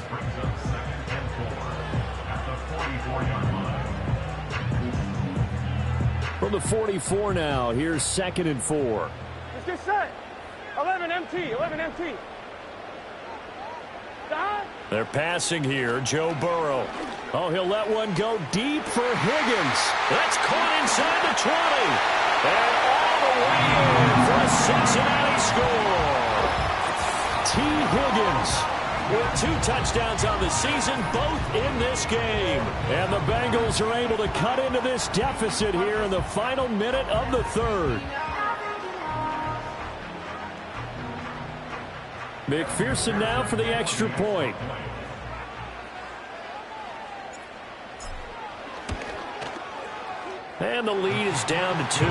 [SPEAKER 7] From the 44 now, here's 2nd and 4.
[SPEAKER 3] It's just set. 11 MT, 11 MT. Stop.
[SPEAKER 2] They're passing here, Joe Burrow.
[SPEAKER 7] Oh, he'll let one go deep for Higgins.
[SPEAKER 2] That's caught inside the 20. And all the way in for a Cincinnati score.
[SPEAKER 7] T. Higgins
[SPEAKER 2] with 2 touchdowns on the season, both in this game.
[SPEAKER 7] And the Bengals are able to cut into this deficit here in the final minute of the third. McPherson now for the extra point.
[SPEAKER 2] And the lead is down to 2.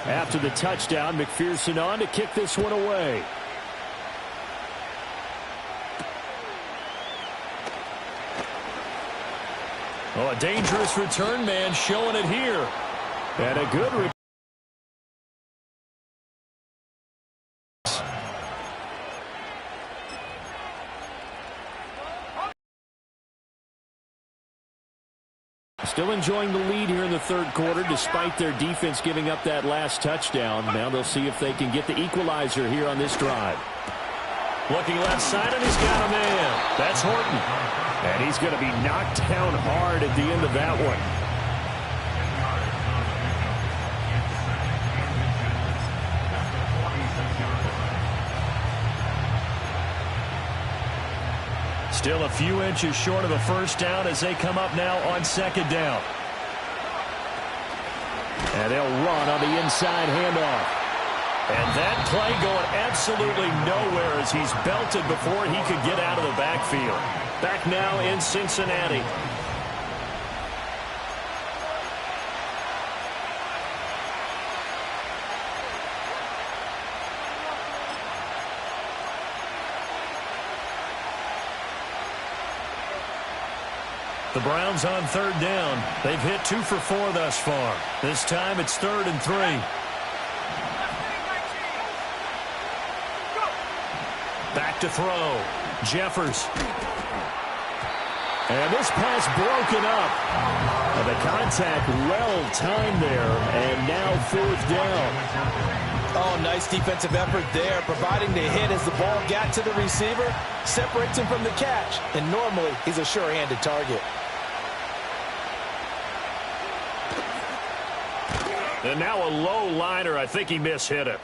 [SPEAKER 2] After the touchdown, McPherson on to kick this one away. Oh, a dangerous return man showing it here. And a good return. Still enjoying the lead here in the third quarter despite their defense giving up that last touchdown. Now they'll see if they can get the equalizer here on this drive. Looking left side, and he's got a man. That's Horton. And he's going to be knocked down hard at the end of that one. Still a few inches short of a first down as they come up now on second down. And they'll run on the inside handoff. And that play going absolutely nowhere as he's belted before he could get out of the backfield. Back now in Cincinnati. The Browns on third down. They've hit 2 for 4 thus far. This time it's 3rd and 3. Back to throw. Jeffers. And this pass broken up. And the contact well timed there. And now 4th down.
[SPEAKER 5] Oh, nice defensive effort there, providing the hit as the ball got to the receiver, separates him from the catch, and normally he's a sure-handed target.
[SPEAKER 2] And now a low liner. I think he mishit it.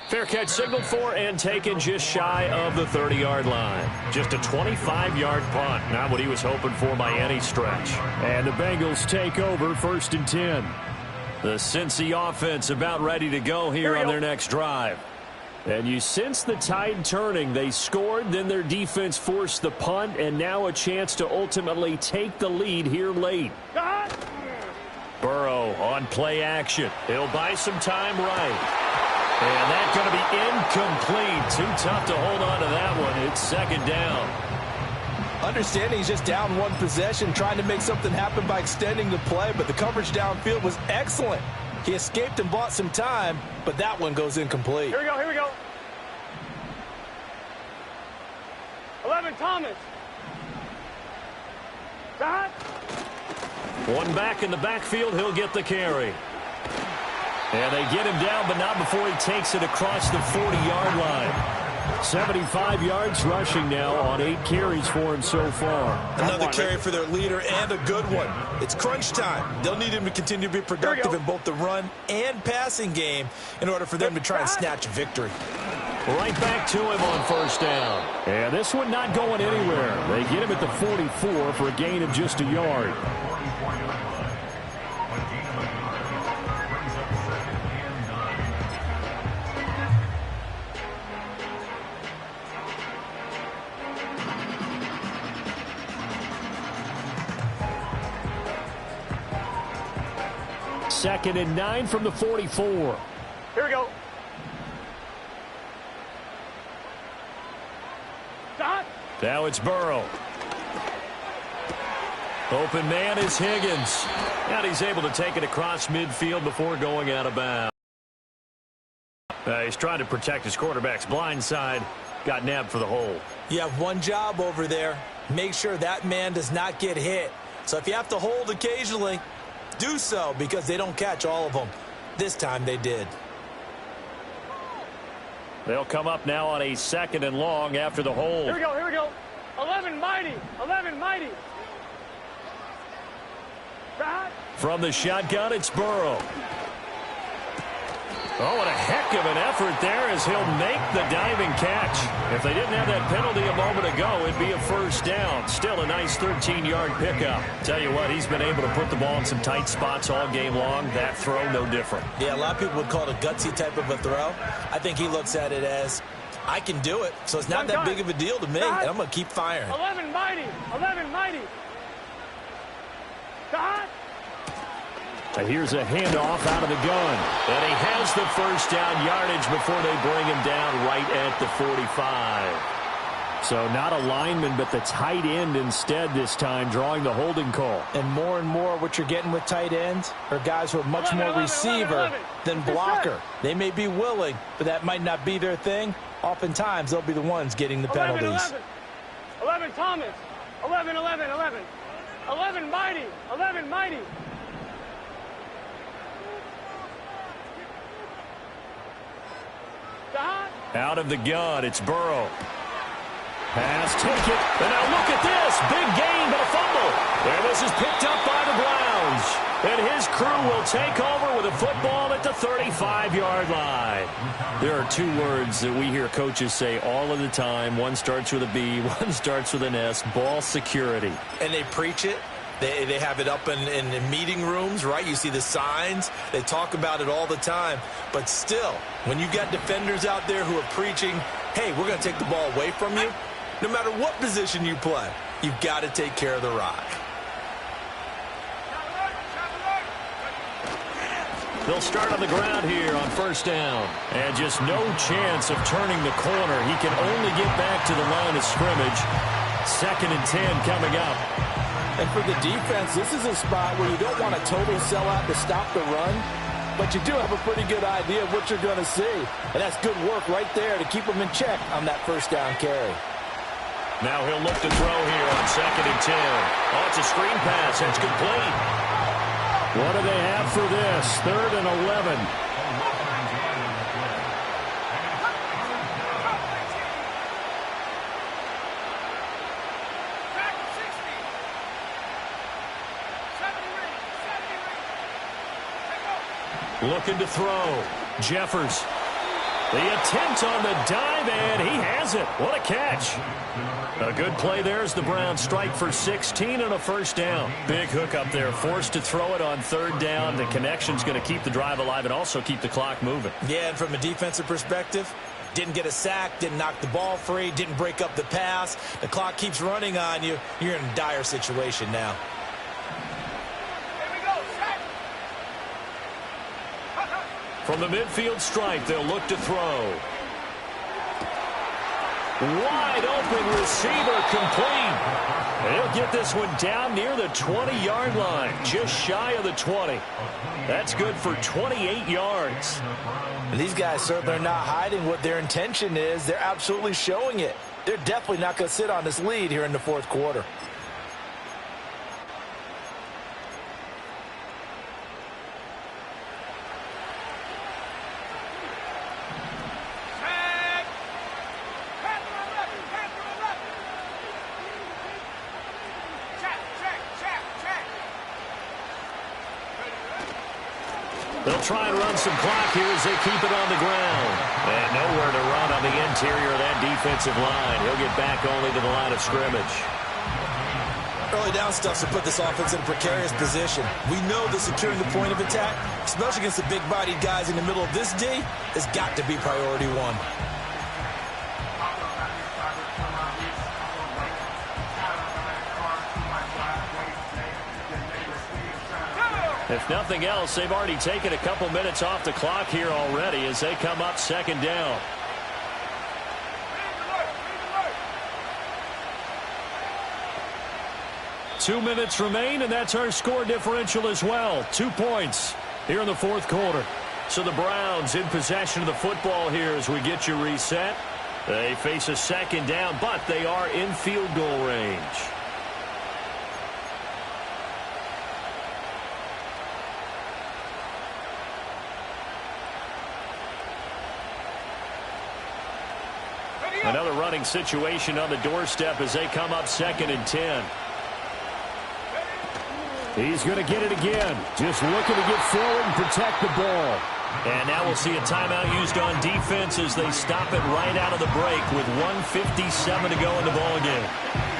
[SPEAKER 2] Fair catch signaled for and taken just shy of the 30-yard line. Just a 25-yard punt. Not what he was hoping for by any stretch. And the Bengals take over 1st and 10. The Cincy offense about ready to go here on their next drive. And you sense the tide turning. They scored, then their defense forced the punt, and now a chance to ultimately take the lead here late. Burrow on play action. He'll buy some time right. And that's going to be incomplete. Too tough to hold on to that one. It's 2nd down.
[SPEAKER 5] Understanding he's just down 1 possession, trying to make something happen by extending the play, but the coverage downfield was excellent. He escaped and bought some time, but that one goes incomplete.
[SPEAKER 3] Here we go, here we go. 11, Thomas. That.
[SPEAKER 2] One back in the backfield. He'll get the carry. And they get him down, but not before he takes it across the 40-yard line. 75 yards rushing now on 8 carries for him so far.
[SPEAKER 4] Another carry for their leader and a good one. It's crunch time. They'll need him to continue to be productive in both the run and passing game in order for them to try and snatch a victory.
[SPEAKER 2] Right back to him on 1st down. And this one not going anywhere. They get him at the 44 for a gain of just a yard. Second and 9 from the 44.
[SPEAKER 3] Here we go. Stop.
[SPEAKER 2] Now it's Burrow. Open man is Higgins. And he's able to take it across midfield before going out of bounds. He's trying to protect his quarterback's blind side. Got nabbed for the hole.
[SPEAKER 4] You have one job over there. Make sure that man does not get hit. So if you have to hold occasionally, do so, because they don't catch all of them. This time they did.
[SPEAKER 2] They'll come up now on a 2nd and long after the hold.
[SPEAKER 3] Here we go, here we go. 11 mighty, 11 mighty. That.
[SPEAKER 2] From the shotgun, it's Burrow. Oh, and a heck of an effort there as he'll make the diving catch. If they didn't have that penalty a moment ago, it'd be a first down. Still a nice 13-yard pickup. Tell you what, he's been able to put the ball in some tight spots all game long. That throw, no different.
[SPEAKER 4] Yeah, a lot of people would call it a gutsy type of a throw. I think he looks at it as, I can do it, so it's not that big of a deal to me, and I'm going to keep firing.
[SPEAKER 3] 11 mighty. 11 mighty. Dot.
[SPEAKER 2] Here's a handoff out of the gun. And he has the first down yardage before they bring him down right at the 45. So not a lineman, but the tight end instead this time, drawing the holding call.
[SPEAKER 5] And more what you're getting with tight ends are guys who are much more receiver than blocker. They may be willing, but that might not be their thing. Oftentimes, they'll be the ones getting the penalties.
[SPEAKER 3] 11 Thomas. 11 mighty. 11 mighty.
[SPEAKER 2] Out of the gun, it's Burrow. Pass, take it, and now look at this. Big gain, but a fumble. And this is picked up by the Browns. And his crew will take over with a football at the 35-yard line. There are two words that we hear coaches say all of the time. One starts with a B, one starts with an S, ball security.
[SPEAKER 4] And they preach it. They have it up in meeting rooms, right? You see the signs. They talk about it all the time. But still, when you got defenders out there who are preaching, hey, we're going to take the ball away from you, no matter what position you play, you've got to take care of the rock.
[SPEAKER 2] They'll start on the ground here on first down. And just no chance of turning the corner. He can only get back to the line of scrimmage. 2nd and 10 coming up.
[SPEAKER 5] And for the defense, this is a spot where you don't want a total sellout to stop the run, but you do have a pretty good idea of what you're going to see. And that's good work right there to keep them in check on that first down carry.
[SPEAKER 2] Now he'll look to throw here on 2nd and 10. Oh, it's a screen pass. It's complete. What do they have for this? 3rd and 11. Looking to throw. Jeffers. The attempt on the dive, and he has it. What a catch. A good play there as the Browns strike for 16 and a first down. Big hook up there. Forced to throw it on 3rd down. The connection's going to keep the drive alive and also keep the clock moving.
[SPEAKER 4] Yeah, and from a defensive perspective, didn't get a sack, didn't knock the ball free, didn't break up the pass. The clock keeps running on you. You're in a dire situation now.
[SPEAKER 2] From the midfield stripe, they'll look to throw. Wide open receiver complete. He'll get this one down near the 20-yard line, just shy of the 20. That's good for 28 yards.
[SPEAKER 5] And these guys certainly are not hiding what their intention is. They're absolutely showing it. They're definitely not going to sit on this lead here in the 4th quarter.
[SPEAKER 2] They'll try and run some clock here as they keep it on the ground. And nowhere to run on the interior of that defensive line. He'll get back only to the line of scrimmage.
[SPEAKER 4] Early down stuff to put this offense in a precarious position. We know that securing the point of attack, especially against the big-bodied guys in the middle of this D, has got to be priority one.
[SPEAKER 2] If nothing else, they've already taken a couple minutes off the clock here already as they come up 2nd down. Two minutes remain, and that's our score differential as well. 2 points here in the 4th quarter. So the Browns in possession of the football here as we get you reset. They face a 2nd down, but they are in field goal range. Another running situation on the doorstep as they come up 2nd and 10. He's going to get it again. Just looking to get forward and protect the ball. And now we'll see a timeout used on defense as they stop it right out of the break with 1:57 to go in the ballgame.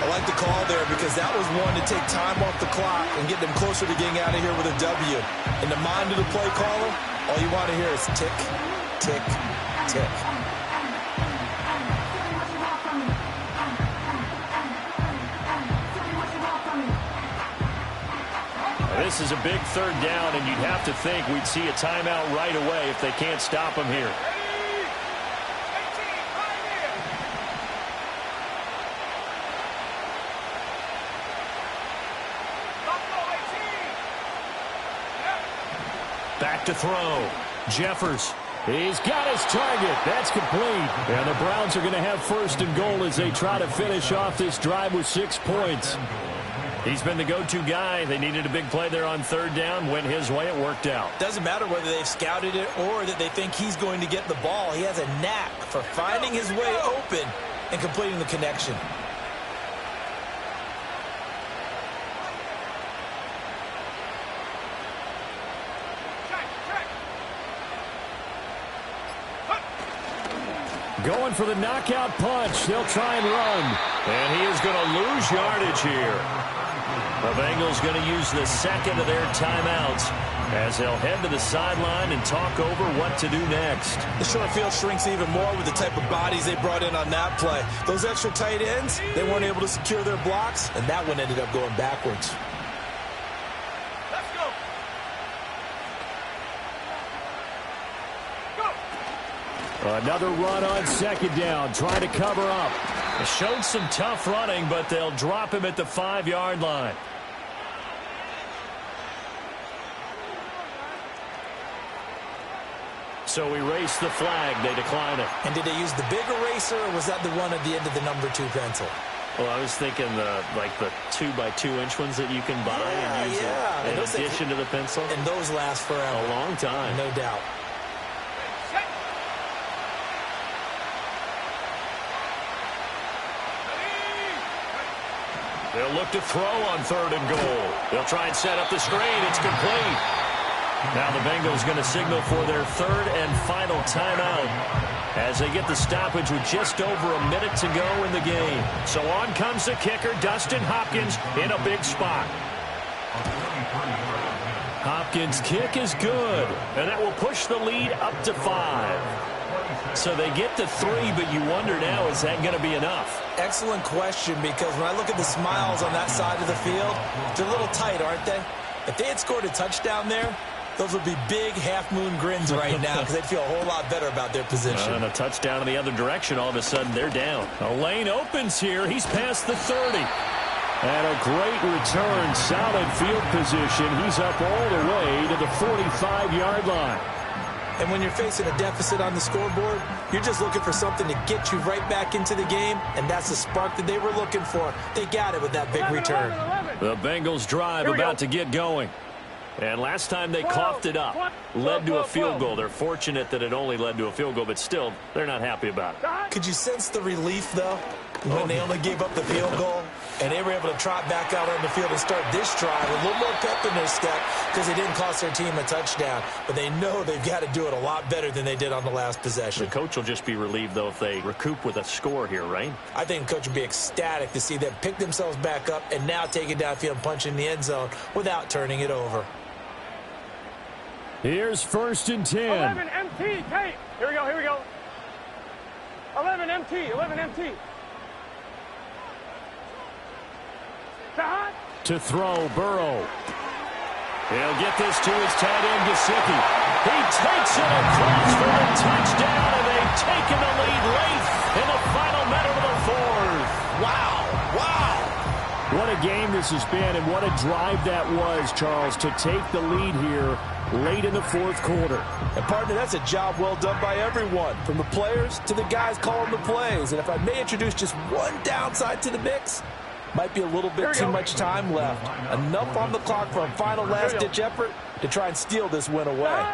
[SPEAKER 4] I like the call there because that was one to take time off the clock and get them closer to getting out of here with a W. In the mind of the play caller, all you want to hear is tick, tick, tick.
[SPEAKER 2] This is a big third down, and you'd have to think we'd see a timeout right away if they can't stop them here. Back to throw. Jeffers. He's got his target. That's complete. And the Browns are going to have first and goal as they try to finish off this drive with 6 points. He's been the go-to guy. They needed a big play there on third down. Went his way. It worked out.
[SPEAKER 4] Doesn't matter whether they've scouted it or that they think he's going to get the ball. He has a knack for finding his way open and completing the connection.
[SPEAKER 2] Going for the knockout punch. They'll try and run. And he is going to lose yardage here. The Bengals going to use the second of their timeouts as they'll head to the sideline and talk over what to do next.
[SPEAKER 4] The short field shrinks even more with the type of bodies they brought in on that play. Those extra tight ends, they weren't able to secure their blocks, and that one ended up going backwards.
[SPEAKER 3] Let's go.
[SPEAKER 2] Another run on second down, trying to cover up. They showed some tough running, but they'll drop him at the 5-yard line. So we race the flag. They decline it.
[SPEAKER 4] And did they use the big eraser, or was that the one at the end of the number 2 pencil?
[SPEAKER 2] Well, I was thinking the 2-by-2-inch ones that you can buy and use in addition to the pencil.
[SPEAKER 4] And those last forever.
[SPEAKER 2] A long time.
[SPEAKER 4] No doubt.
[SPEAKER 2] They'll look to throw on third and goal. They'll try and set up the screen. It's complete. Now the Bengals going to signal for their third and final timeout as they get the stoppage with just over a minute to go in the game. So on comes the kicker, Dustin Hopkins, in a big spot. Hopkins' kick is good, and that will push the lead up to 5. So they get to 3, but you wonder now, is that going to be enough?
[SPEAKER 4] Excellent question, because when I look at the smiles on that side of the field, they're a little tight, aren't they? If they had scored a touchdown there, those would be big half-moon grins right now because they'd feel a whole lot better about their position.
[SPEAKER 2] And a touchdown in the other direction, all of a sudden they're down. A lane opens here. He's past the 30. And a great return, solid field position. He's up all the way to the 45-yard line.
[SPEAKER 4] And when you're facing a deficit on the scoreboard, you're just looking for something to get you right back into the game, and that's the spark that they were looking for. They got it with that big return.
[SPEAKER 2] The Bengals drive about to get going. And last time they coughed it up, led to a field goal. They're fortunate that it only led to a field goal, but still, they're not happy about it.
[SPEAKER 4] Could you sense the relief, though, when they only gave up the field goal? And they were able to trot back out on the field and start this drive with a little more pep in their step because they didn't cost their team a touchdown. But they know they've got to do it a lot better than they did on the last possession.
[SPEAKER 2] The coach will just be relieved, though, if they recoup with a score here, right?
[SPEAKER 4] I think the coach would be ecstatic to see them pick themselves back up and now take it downfield and punch in the end zone without turning it over.
[SPEAKER 2] Here's first and 10.
[SPEAKER 3] 11 MT, Kate. Here we go, here we go. 11 MT, 11 MT.
[SPEAKER 2] To throw, Burrow. He'll get this to his tight end, Gesicki. He takes it across for a touchdown, and they've taken the lead late in the final minute of the fourth.
[SPEAKER 4] Wow, wow.
[SPEAKER 2] What a game this has been, and what a drive that was, Charles, to take the lead here late in the fourth quarter.
[SPEAKER 5] And, partner, that's a job well done by everyone, from the players to the guys calling the plays. And if I may introduce just one downside to the mix, might be a little bit too much time left. Enough on the clock for a final last-ditch effort to try and steal this win away.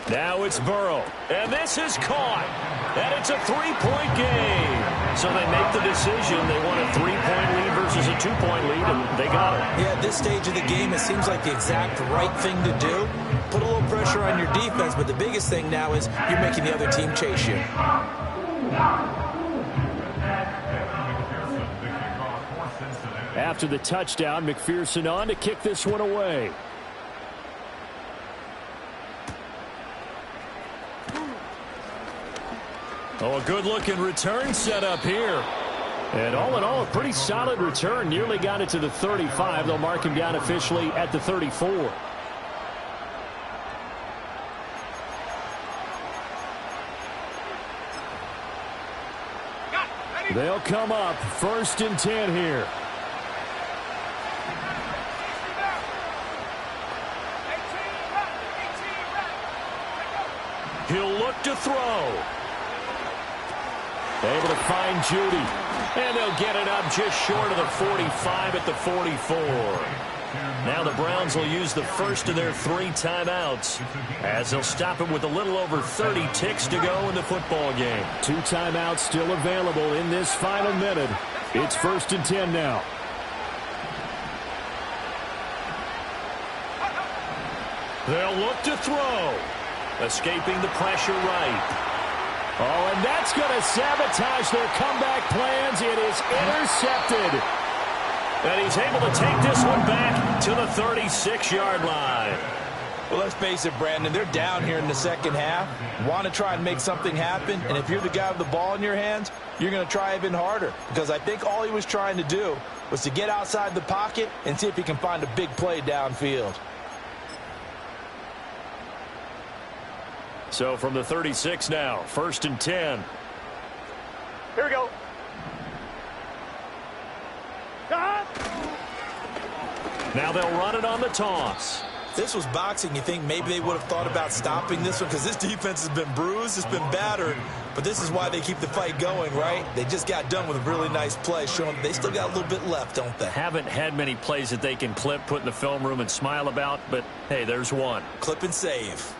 [SPEAKER 2] Now it's Burrow, and this is caught, and it's a 3-point game. So they make the decision. They want a 3-point lead versus a 2-point lead, and they got it.
[SPEAKER 4] Yeah, at this stage of the game, it seems like the exact right thing to do. put a little pressure on your defense, but the biggest thing now is you're making the other team chase you.
[SPEAKER 2] After the touchdown, McPherson on to kick this one away. Oh, a good-looking return set up here. And all in all, a pretty solid return. Nearly got it to the 35. They'll mark him down officially at the 34. They'll come up 1st and 10 here. He'll look to throw. Able to find Judy. And they'll get it up just short of the 45 at the 44. Now the Browns will use the first of their 3 timeouts as they'll stop it with a little over 30 ticks to go in the football game. 2 timeouts still available in this final minute. It's 1st and 10 now. They'll look to throw. Escaping the pressure right. Oh, and that's going to sabotage their comeback plans. It is intercepted. And he's able to take this one back to the 36-yard line.
[SPEAKER 4] Well, let's face it, Brandon, they're down here in the second half. Want to try and make something happen, and if you're the guy with the ball in your hands, you're going to try even harder. Because I think all he was trying to do was to get outside the pocket and see if he can find a big play downfield.
[SPEAKER 2] So from the 36 now, 1st and 10.
[SPEAKER 3] Here we go.
[SPEAKER 2] Now they'll run it on the toss.
[SPEAKER 4] If this was boxing, you think maybe they would have thought about stopping this one because this defense has been bruised, it's been battered, but this is why they keep the fight going, right? They just got done with a really nice play, showing they still got a little bit left, don't they?
[SPEAKER 2] Haven't had many plays that they can clip, put in the film room, and smile about, but hey, there's one.
[SPEAKER 4] Clip and save.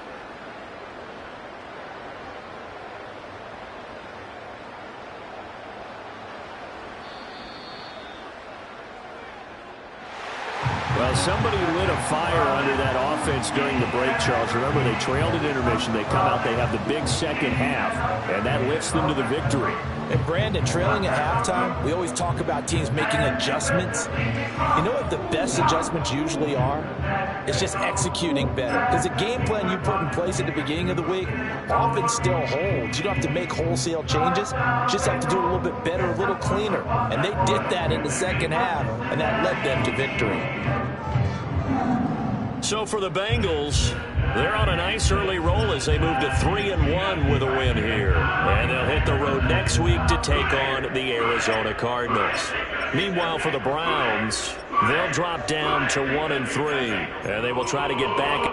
[SPEAKER 2] Well, somebody lit a fire under that offense during the break, Charles. Remember, they trailed at intermission. They come out, they have the big second half, and that lifts them to the victory.
[SPEAKER 4] And, Brandon, trailing at halftime, we always talk about teams making adjustments. You know what the best adjustments usually are? It's just executing better. Because the game plan you put in place at the beginning of the week often still holds. You don't have to make wholesale changes. You just have to do it a little bit better, a little cleaner. And they did that in the second half, and that led them to victory.
[SPEAKER 2] So for the Bengals, they're on a nice early roll as they move to 3-1 with a win here. And they'll hit the road next week to take on the Arizona Cardinals. Meanwhile, for the Browns, they'll drop down to 1-3. And they will try to get back